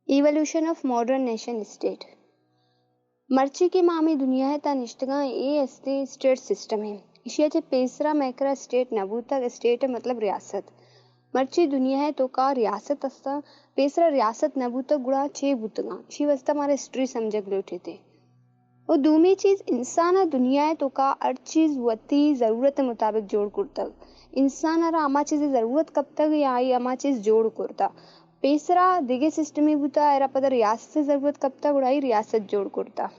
Evolution of modern nation state. मर्ची मामी दुनिया है ता निष्ठगा ए अस्ते स्टेट सिस्टम है इशियाचे पेसरा मैकरा स्टेट नबूता स्टेट है मतलब रियासत मर्ची दुनिया है तो का रियासत अस्ता पेसरा रियासत नबूता गुड़ा छे बुतगा इशी वस्ता हमारे हिस्ट्री समझ उठे थे और दूसरी चीज इंसान दुनिया है तो का हर चीज वती जरूरत मुताबिक जोड़ कुर्ता इंसान अमा चीज जरूरत कब तक या आई अमा चीज जोड़ कुर्ता पेसरा दिगे सिस्टम ही बुता एरा पता रियासत से जरूरत कब तक उड़ाई रियासत जोड़ कुर्ता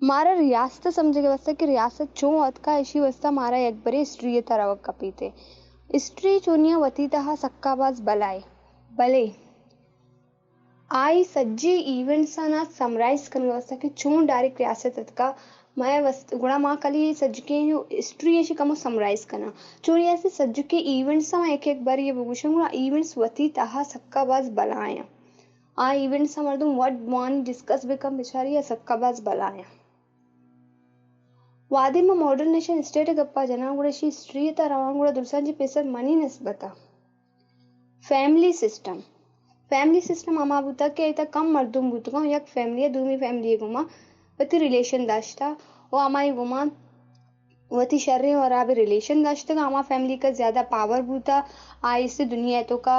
मारा रियासत समझे वस्ता कि रियासत चो अत का इशी वस्ता मारा एक बरे स्ट्री तरह कपीते स्ट्री चोनिया वती तहा सक्काबाज बलाय भले आई सज्जे इवेंट्स ना समराइज करने वस्ता कि चोन डायरेक्ट रियासत का मैं वस्त गुणा माँ कली सज्ज के हिस्ट्री ऐसी कमो समराइज करना चोरी ऐसे सज्ज के इवेंट्स में एक बार ये बगुशन गुणा इवेंट्स वती तहा सक्काबाज बलाया आ इवेंट्स मर्दुम व्हाट वन डिस्कस बिकम बिचारी या सक्काबाज बलाया वादी में मॉडर्न नेशन स्टेट गप्पा जना गुड़शी हिस्ट्री तरह गुड़ा दुसऱ्यांची पेसर मनी नसबता फैमिली सिस्टम अमा बुता के इता कम मर्दुम बुतगा यक फैमिली दूमी फैमिली गुमा वती रिलेशन दाश्ता ओ अमाई गुमा वती शर्रे और आबे रिलेशन दाश्ता अमा फैमिली का ज्यादा पावर बुता आई इससे दुनिया तो का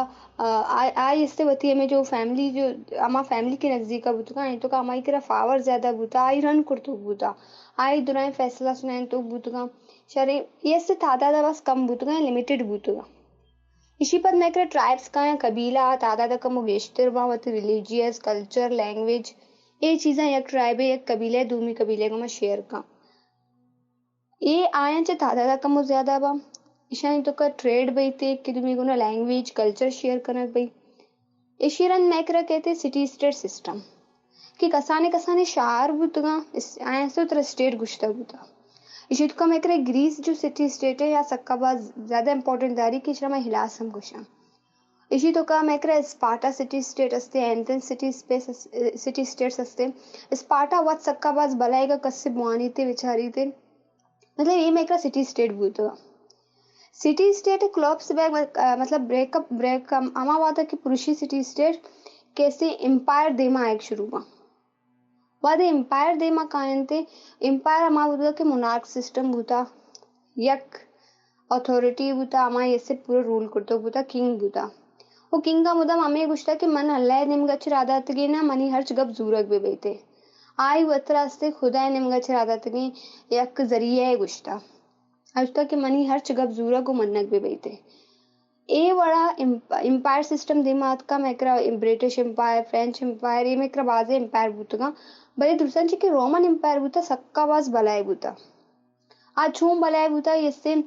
आई इससे वती हमें जो फैमिली जो अमा फैमिली के नजदीक का बुतगा आई तो का अमाई करा पावर ज्यादा बुता आई रन कुर्तु बुता आई दुराई फैसला सुनाए तो बुतगा शर्रे ये से तादादा बस कम बुतगा लिमिटेड बुतगा इसी पर मैक्रे ट्राइब्स का या कबीला तादादा का मुगेश्तर बावत रिलीजियस कल्चर लैंग्वेज ये चीज़ें एक ट्राइब है एक कबीले दूसरी कबीले का मैं शेयर का ये आया चे तादादा का मुझ ज्यादा बा इशानी तो का ट्रेड बैते कि तुम्हें को ना लैंग्वेज कल्चर शेयर करना भाई इशिरन मैक्रा कहते सिटी स्टेट सिस्टम कि कसाने शहर बुतगा आया से उतर स्टेट गुश्ता बुता इसी तो कम एक ग्रीस जो सिटी स्टेट है या सक्का बाज ज्यादा इंपॉर्टेंट दारी की श्रमा हिलास हम कुछ इसी तो काम एक स्पार्टा सिटी स्टेट असते एंथेंस सिटी स्टेट्स असते स्पार्टा वत सक्का बाज बलाएगा कस्से बुआनी थे विचारी थे मतलब ये मेरा सिटी स्टेट बोलते सिटी स्टेट क्लब्स बैग मतलब ब्रेकअप अमा वादा की पुरुषी सिटी स्टेट कैसे एम्पायर देमा एक शुरू में वाद एम्पायर देमा कायनते एम्पायर अमा बुता के मोनार्क सिस्टम बुता यक अथॉरिटी बुता अमा ऐसे पूरा रूल करते बुता किंग बुता वो किंग का मुद्दा अमे गुश्ता कि मन अल्लाह निमगच रादातगी ना मनी हर्च गब जूरक बे बेते आई वतरास्ते खुदा निमगच रादातगी यक जरिया है गुश्ता अजुता कि मनी हर्च गब जूरक को मन्नक बे बेते ए बड़ा एम्पायर सिस्टम दिमाग का मैक्रा ब्रिटिश एम्पायर फ्रेंच एम्पायर ये मैक्रा बाजे एम्पायर बुतगा बड़े दूसरा के रोमन एम्पायर बुता सक्का बाज बलाए बुता आज छूम बलाए बुता इससे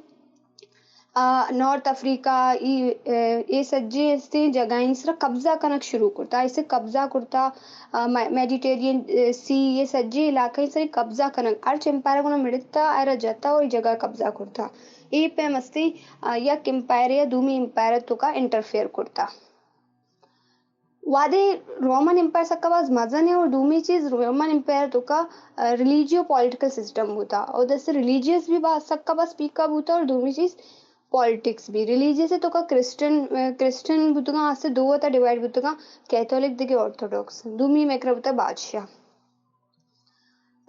नॉर्थ अफ्रीका ये सज्जे इससे जगह इसरा कब्जा कनक शुरू करता इसे कब्जा करता मेडिटेरियन सी ये सज्जे इलाका इसे कब्जा कनक अर्च एम्पायर को मिड़ता अरे जता और जगह कब्जा करता ये पे मस्ती या एम्पायर या दूमी एम्पायर तो का इंटरफेयर करता वादे रोमन एम्पायर सबका पास मजन है और दूसरी चीज रोमन एम्पायर तो का रिलीजियो पॉलिटिकल सिस्टम होता और जैसे रिलीजियस भी सबका पास स्पीक अप होता और दूसरी चीज पॉलिटिक्स भी रिलीजियस है तो का क्रिश्चियन बुतगा आज से दो होता डिवाइड बुतगा कैथोलिक दिखे ऑर्थोडॉक्स दूसरी मैक्रा बुता बादशाह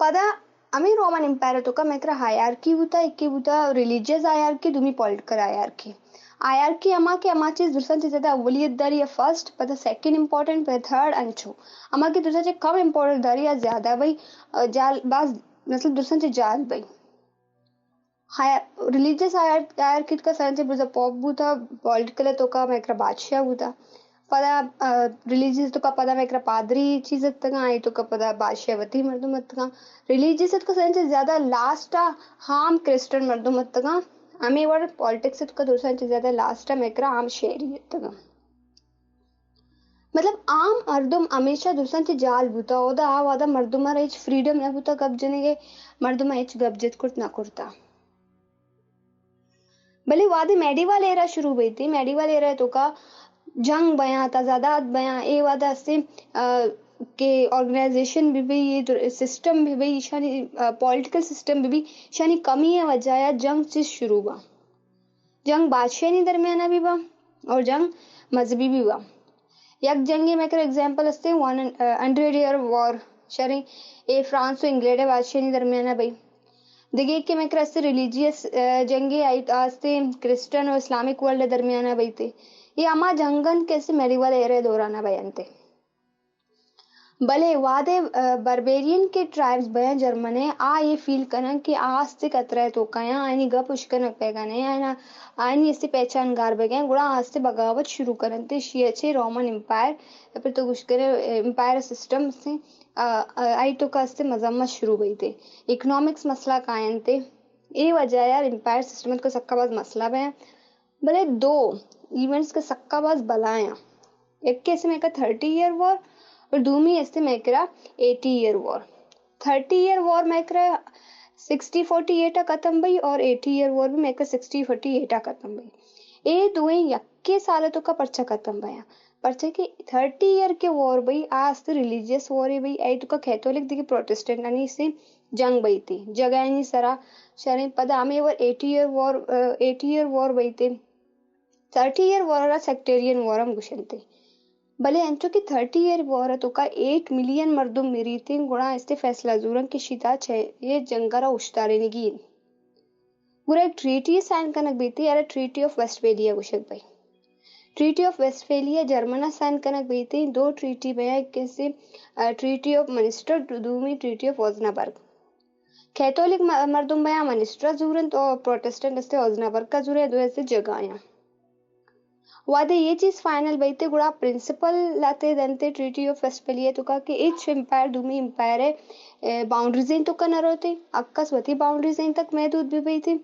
पदा अमी रोमन एम्पायर तो का मैक्रा हायरार्की बुता एक बुता रिलीजियस हायरार्की दूसरी पॉलिटिकल हायरार्की अमा के अमा चीज दूसरा से ज्यादा अवलियत दारी या फर्स्ट पता सेकंड इंपॉर्टेंट पता थर्ड अंचो अमा के दूसरा से कम इंपॉर्टेंट दारी या ज्यादा भाई जाल बाज मतलब दूसरा से जाल भाई रिलीजियस हायरार्की का सेंस बुझा पॉप बुता पॉलिटिकल तो का मैक्रा बादशाह बुता पदा रिलीजियस तो का पदा मैक्रा पादरी चीज तक आई तो का पदा बादशाहवती मर्दो मत का रिलीजियस का सेंस ज्यादा लास्ट हाम क्रिश्चियन मर्दो मत का आम्ही वर पॉलिटिक्स का दूसरा ज्यादा लास्ट मैक्रा आम शहरी तक मतलब आम मर्दुम हमेशा दूसरा जाल बुता होदा वादा मर्दुमा रेच फ्रीडम न बुता कब जनेगे मर्दुमा एच गब्जत कुर्त ना कुर्ता भले वादे मेडिवल एरा शुरू हुई थी मेडिवल एरा तो का जंग बया तजादात बया ए वादा से के ऑर्गेनाइजेशन भी ये सिस्टम भी शानी पॉलिटिकल सिस्टम भी शानी कमी है वजह जंग चीज शुरू हुआ जंग बादशाही दरमियाना भी बा और जंग मजहबी भी बा यक जंगे मेकर एग्जांपल असते 100 year वॉर शरी ए फ्रांस व इंग्लंड बादशाही दरम्यान बाई दिगे के मेकर असते रिलीजियस जंगे असते क्रिश्चियन और इस्लामिक वर्ल्ड दरम्यान बाई ते ये अमा जंगन कैसे मेडिवल एरे दौराना बयानते भले वादे बर्बेरियन के ट्राइब्स बयां जर्मने आ ये फील करन कि आस्ते कतरे तो कया आनी गप उश्कन पेगाने आना आनी इससे पहचान गार बेगें गुड़ा आस्ते बगावत शुरू करन ते शियचे रोमन एम्पायर फिर तो उश्करे एम्पायर सिस्टम से आई तो कास्ते मजम्मत शुरू गई थे इकोनॉमिक्स मसला कायन थे ये वजह यार एम्पायर सिस्टम को सक्काबाज मसला बयां भले दो इवेंट्स का सक्काबाज बलाया एक केस में का 30 year वॉर और दूमी ऐसे मैकरा 80 year वॉर 30 year वॉर मैकरा 60-48 खत्म भई और 80 year वॉर भी मैकरा 60-48 खत्म भई ए दुए यक्के साल तो का पर्चा खत्म भया पर्चा के 30 year के वॉर भई आज तो रिलीजियस वॉर है भई आई तो का कैथोलिक दिखे प्रोटेस्टेंट यानी से जंग भई थी जगह यानी सरा शरे पद आमे वर 80 year वॉर भई थे 30 year वॉर रा सेक्टेरियन वॉर हम गुशनते भले एंचो की 30 year वॉर तो का 8 million मर्दुम मेरीते गुणा इसते फैसला जुरन के शिता छे ये जंगरा उश्तारे निगी पूरा एक ट्रीटी साइन कनक बीती यार ट्रीटी ऑफ वेस्टफेलिया गुशक भाई ट्रीटी ऑफ वेस्टफेलिया जर्मना साइन कनक बीती दो ट्रीटी में एक कैसे ट्रीटी ऑफ मनिस्टर दूमी ट्रीटी ऑफ ओजनाबर्ग कैथोलिक मर्दुम बया मनिस्टर जुरन तो प्रोटेस्टेंट इसते ओजनाबर्ग का जुरे दो ऐसे जगह वादे ये चीज फाइनल बैठे गुड़ा प्रिंसिपल लाते दंते ट्रीटी ऑफ वेस्टफेलिया तो का कि इच एम्पायर दूमी एम्पायर है बाउंड्रीज तो का न रहते अक्कस वती बाउंड्रीज तक महदूद भी बई थी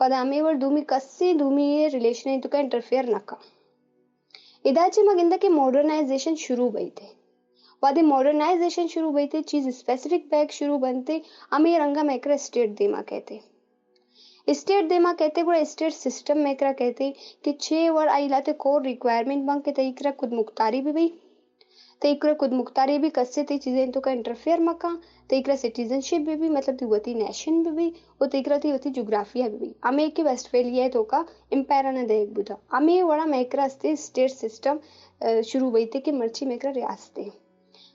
पदामे वर दूमी कस्सी दूमी ये रिलेशन तो का इंटरफेयर नका इदाचे मगिंदा के मॉडर्नाइजेशन शुरू बई थे वादे मॉडर्नाइजेशन शुरू बई थे चीज स्पेसिफिक बैग शुरू बनते अमे रंगा मैक्रा स्टेट देमा कहते स्टेट देमा कहते गुड़ा स्टेट सिस्टम में करा कहते कि 6 वर आई लाते कोर रिक्वायरमेंट बंग के तईकरा खुद मुख्तारी भी भी तईकरा खुद मुख्तारी भी कस्से ती चीजें तो का इंटरफेयर मका तईकरा सिटीजनशिप भी मतलब ती वती नेशन भी और तईकरा ती वती ज्योग्राफिया भी अमे के वेस्टफेलिया तो का एम्पायर ने देख बुधा अमे वड़ा मेकरा स्ते स्टेट सिस्टम शुरू बई थे कि मर्ची मेकरा रियासते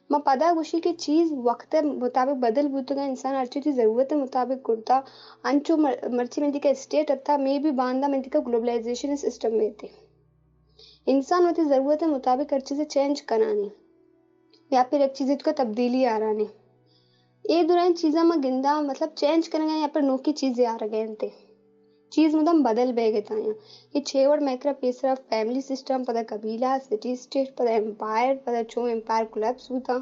म पदा गुशी की चीज वक्त मुताबिक बदल बुतगा इंसान अर्ची की जरूरत मुताबिक कुर्ता अंचो मर्ची में दिका स्टेट अथा में भी बांधा में दिका ग्लोबलाइजेशन सिस्टम में थे इंसान होती जरूरत मुताबिक हर चीजें चेंज करानी या फिर एक चीज का तब्दीली आ रहा ने ये दुरान चीजा में गिंदा मतलब चेंज करेंगे यहाँ पर नोकी चीजें आ रहे थे चीज मतलब बदल बेगे था ये 6 वर मैक्रा पेसरा फैमिली सिस्टम पता कबीला सिटी स्टेट पता एम्पायर पता चो एम्पायर कोलैप्स हुआ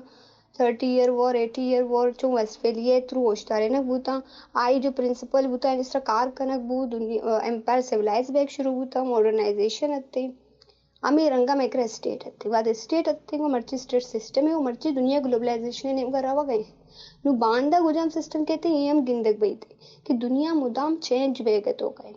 30 year वॉर 80 year वॉर चो वेस्टफेलिया थ्रू ओस्टारे न हुआ आई जो प्रिंसिपल हुआ है जिसका कार कनक बू दुनिया एम्पायर सिविलाइज बैग शुरू हुआ मॉडर्नाइजेशन अत्ते अमी रंगा मैक्रा स्टेट अत्ते बाद स्टेट अत्ते को मर्ची स्टेट सिस्टम है वो मर्ची दुनिया ग्लोबलाइजेशन ने करावा गए नु बांदा गुजाम सिस्टम कहते हैं हम गिंदक बैठे कि दुनिया मुदाम चेंज बेगे तो गए